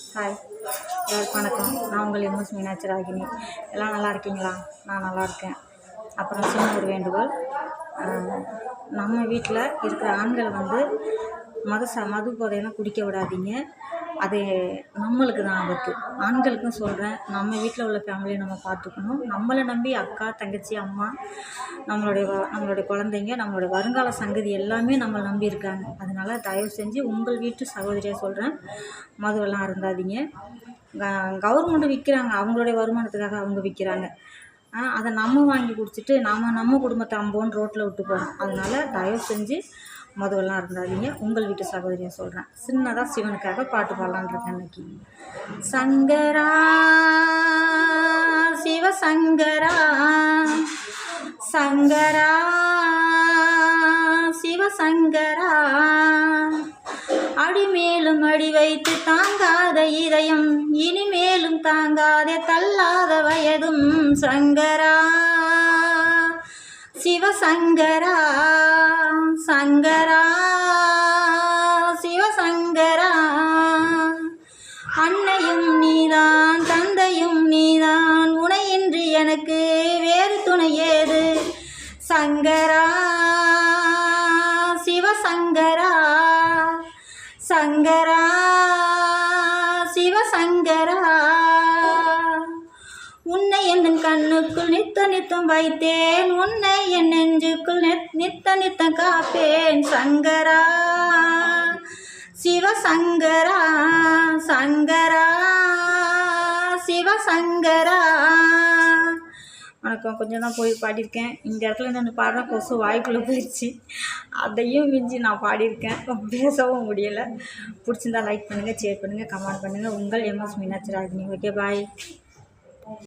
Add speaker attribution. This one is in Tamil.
Speaker 1: ஹாய், எல்லாருக்கும் வணக்கம். நான் உங்கள் எம்எஸ் மீனாட்சி ராகினி. எல்லாம் நல்லா இருக்கீங்களா? நான் நல்லா இருக்கேன். அப்புறம் சின்ன ஒரு வேண்டுகோள், நம்ம வீட்டில் இருக்கிற ஆண்களை மது போதையெல்லாம் குடிக்க விடாதீங்க. அது நம்மளுக்கு தான் ஆபத்து. ஆண்களுக்கும் சொல்கிறேன், நம்ம வீட்டில் உள்ள ஃபேமிலியை நம்ம பார்த்துக்கணும். நம்மளை நம்பி அக்கா, தங்கச்சி, அம்மா, நம்மளுடைய குழந்தைங்க, நம்மளுடைய வருங்கால சங்கதி எல்லாமே நம்மளை நம்பி இருக்காங்க. அதனால் தயவு செஞ்சு உங்கள் வீட்டு சகோதரியாக சொல்கிறேன், மதுவெல்லாம் அருந்தாதீங்க. கவர்மெண்ட்டு விற்கிறாங்க, அவங்களுடைய வருமானத்துக்காக அவங்க விற்கிறாங்க. அதை நம்ம வாங்கி குடிச்சிட்டு நம்ம குடும்பத்தை அம்போன்னு ரோட்டில் விட்டு போகிறோம். அதனால் தயவு செஞ்சு மதுவெல்லாம் அருந்தாதீங்க. உங்கள் வீட்டு சகோதரியை சொல்கிறேன். சின்னதாக சிவனுக்காக பாட்டு பாடலான் இருக்கேன் இன்னைக்கு. சங்கரா சிவசங்கரா, சங்கரா சிவசங்கரா, அடிமேலும் அடி வைத்து தாங்காத இதயம், இனிமேலும் தாங்காதே தள்ளாத வயதும், சங்கரா சிவசங்கரா, சங்கரா சிவசங்கரா. அன்னையும் நீதான், தந்தையும் நீதான், உனையின்றி எனக்கு வேறு துணை ஏது, சங்கரா சிவசங்கரா, சங்கரா சிவசங்கரா. உன்னை என் கண்ணுக்குள் நித்தம் வைத்தேன், உன்னை என் நெஞ்சுக்குள் நித்தம் காப்பேன், சங்கரா சிவசங்கரா, சங்கரா சிவசங்கரா. வணக்கம். கொஞ்சம் தான் போய் பாடியிருக்கேன். இந்த இடத்துல நான் பாடுற கொசு வாய்க்குள்ளே போயிடுச்சு. அதையும் மிஞ்சி நான் பாடியிருக்கேன். பேசவும் முடியலை. பிடிச்சிருந்தா லைக் பண்ணுங்கள், ஷேர் பண்ணுங்கள், கமெண்ட் பண்ணுங்கள். உங்கள் எம்எஸ் மீனாட்சி ராகினி. ஓகே, பாய்.